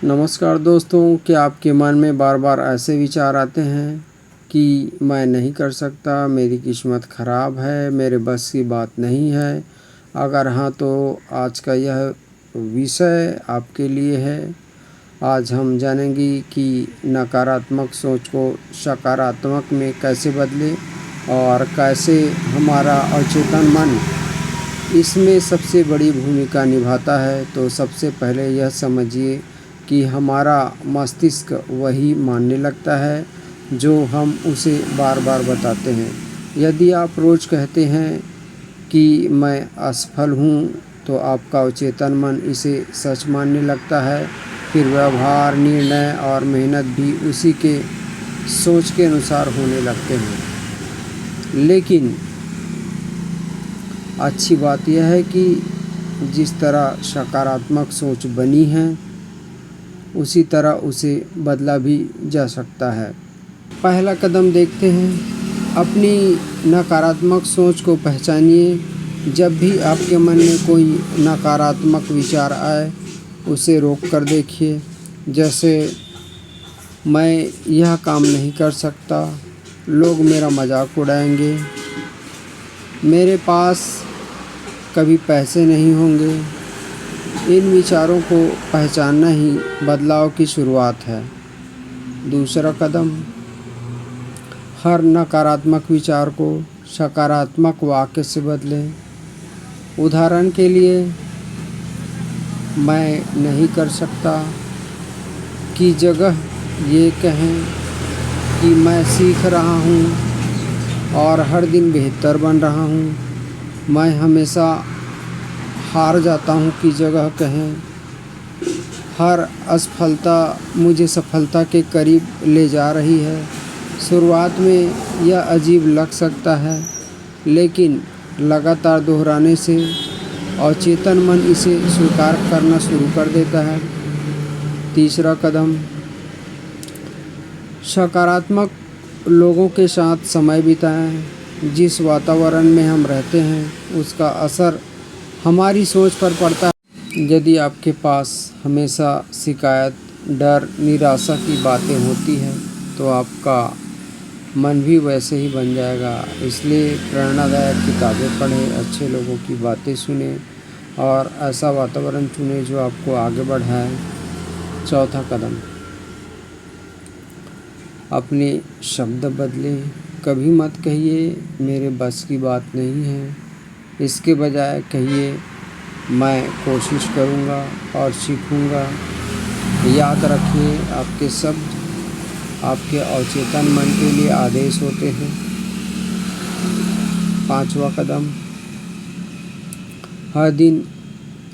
नमस्कार दोस्तों, क्या आपके मन में बार बार ऐसे विचार आते हैं कि मैं नहीं कर सकता, मेरी किस्मत ख़राब है, मेरे बस की बात नहीं है? अगर हाँ, तो आज का यह विषय आपके लिए है। आज हम जानेंगे कि नकारात्मक सोच को सकारात्मक में कैसे बदलें और कैसे हमारा अवचेतन मन इसमें सबसे बड़ी भूमिका निभाता है। तो सबसे पहले यह समझिए कि हमारा मस्तिष्क वही मानने लगता है जो हम उसे बार बार बताते हैं। यदि आप रोज़ कहते हैं कि मैं असफल हूँ, तो आपका अवचेतन मन इसे सच मानने लगता है। फिर व्यवहार, निर्णय और मेहनत भी उसी के सोच के अनुसार होने लगते हैं। लेकिन अच्छी बात यह है कि जिस तरह सकारात्मक सोच बनी है, उसी तरह उसे बदला भी जा सकता है। पहला कदम देखते हैं। अपनी नकारात्मक सोच को पहचानिए। जब भी आपके मन में कोई नकारात्मक विचार आए, उसे रोक कर देखिए। जैसे, मैं यह काम नहीं कर सकता, लोग मेरा मजाक उड़ाएंगे, मेरे पास कभी पैसे नहीं होंगे। इन विचारों को पहचानना ही बदलाव की शुरुआत है। दूसरा कदम, हर नकारात्मक विचार को सकारात्मक वाक्य से बदलें। उदाहरण के लिए, मैं नहीं कर सकता की जगह ये कहें कि मैं सीख रहा हूँ और हर दिन बेहतर बन रहा हूँ। मैं हमेशा हार जाता हूँ की जगह कहें, हर असफलता मुझे सफलता के करीब ले जा रही है। शुरुआत में यह अजीब लग सकता है, लेकिन लगातार दोहराने से अवचेतन मन इसे स्वीकार करना शुरू कर देता है। तीसरा कदम, सकारात्मक लोगों के साथ समय बिताएं। जिस वातावरण में हम रहते हैं, उसका असर हमारी सोच पर पड़ता है। यदि आपके पास हमेशा शिकायत, डर, निराशा की बातें होती हैं, तो आपका मन भी वैसे ही बन जाएगा। इसलिए प्रेरणादायक किताबें पढ़ें, अच्छे लोगों की बातें सुनें और ऐसा वातावरण चुनें जो आपको आगे बढ़ाए। चौथा कदम, अपने शब्द बदलें। कभी मत कहिए मेरे बस की बात नहीं है। इसके बजाय कहिए, मैं कोशिश करूँगा और सीखूँगा। याद रखिए, आपके शब्द आपके अवचेतन मन के लिए आदेश होते हैं। पांचवा कदम, हर दिन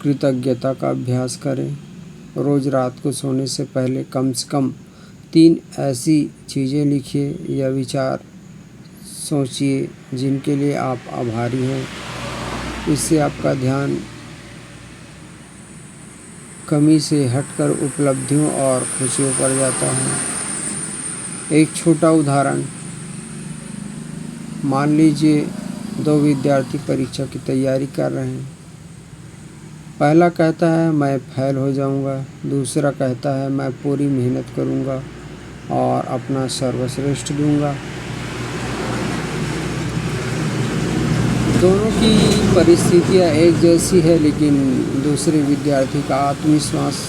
कृतज्ञता का अभ्यास करें। रोज़ रात को सोने से पहले कम से कम 3 ऐसी चीज़ें लिखिए या विचार सोचिए जिनके लिए आप आभारी हैं। इससे आपका ध्यान कमी से हटकर उपलब्धियों और खुशियों पर जाता है। एक छोटा उदाहरण, मान लीजिए 2 विद्यार्थी परीक्षा की तैयारी कर रहे हैं। पहला कहता है मैं फेल हो जाऊंगा, दूसरा कहता है मैं पूरी मेहनत करूंगा और अपना सर्वश्रेष्ठ दूंगा। दोनों की परिस्थितियां एक जैसी है, लेकिन दूसरे विद्यार्थी का आत्मविश्वास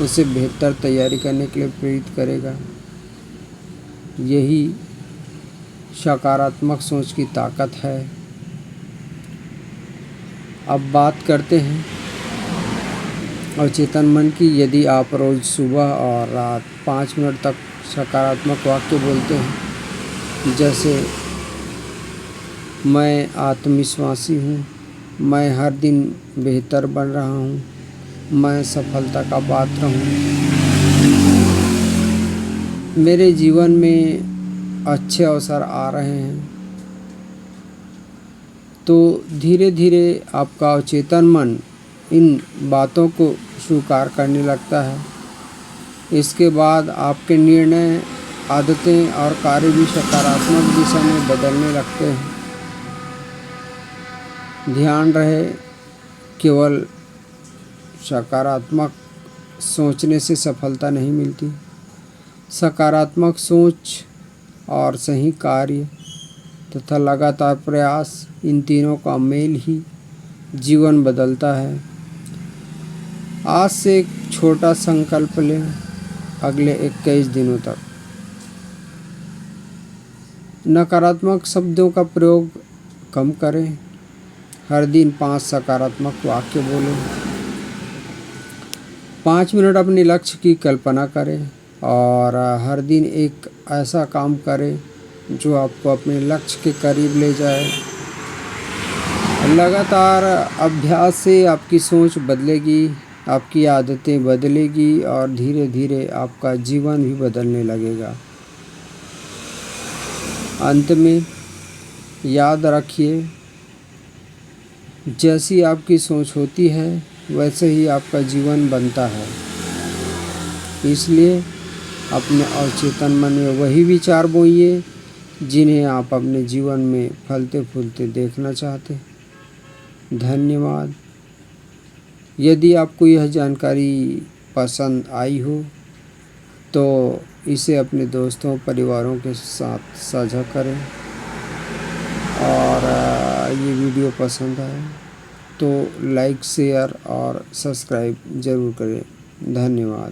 उसे बेहतर तैयारी करने के लिए प्रेरित करेगा। यही सकारात्मक सोच की ताकत है। अब बात करते हैं अवचेतन मन की। यदि आप रोज़ सुबह और रात 5 मिनट तक सकारात्मक वाक्य बोलते हैं, जैसे मैं आत्मविश्वासी हूँ, मैं हर दिन बेहतर बन रहा हूँ, मैं सफलता का पात्र हूँ, मेरे जीवन में अच्छे अवसर आ रहे हैं, तो धीरे धीरे आपका अवचेतन मन इन बातों को स्वीकार करने लगता है। इसके बाद आपके निर्णय, आदतें और कार्य भी सकारात्मक दिशा में बदलने लगते हैं। ध्यान रहे, केवल सकारात्मक सोचने से सफलता नहीं मिलती। सकारात्मक सोच और सही कार्य तथा लगातार प्रयास, इन तीनों का मेल ही जीवन बदलता है। आज से एक छोटा संकल्प लें, अगले 21 दिनों तक नकारात्मक शब्दों का प्रयोग कम करें। हर दिन 5 सकारात्मक वाक्य बोलें। 5 मिनट अपने लक्ष्य की कल्पना करें और हर दिन एक ऐसा काम करें जो आपको अपने लक्ष्य के करीब ले जाए। लगातार अभ्यास से आपकी सोच बदलेगी, आपकी आदतें बदलेगी और धीरे धीरे आपका जीवन भी बदलने लगेगा। अंत में याद रखिए, जैसी आपकी सोच होती है वैसे ही आपका जीवन बनता है। इसलिए अपने अवचेतन मन में वही विचार बोइए जिन्हें आप अपने जीवन में फलते फूलते देखना चाहते हैं। धन्यवाद। यदि आपको यह जानकारी पसंद आई हो तो इसे अपने दोस्तों परिवारों के साथ साझा करें और ये वीडियो पसंद आए तो लाइक, शेयर और सब्सक्राइब ज़रूर करें। धन्यवाद।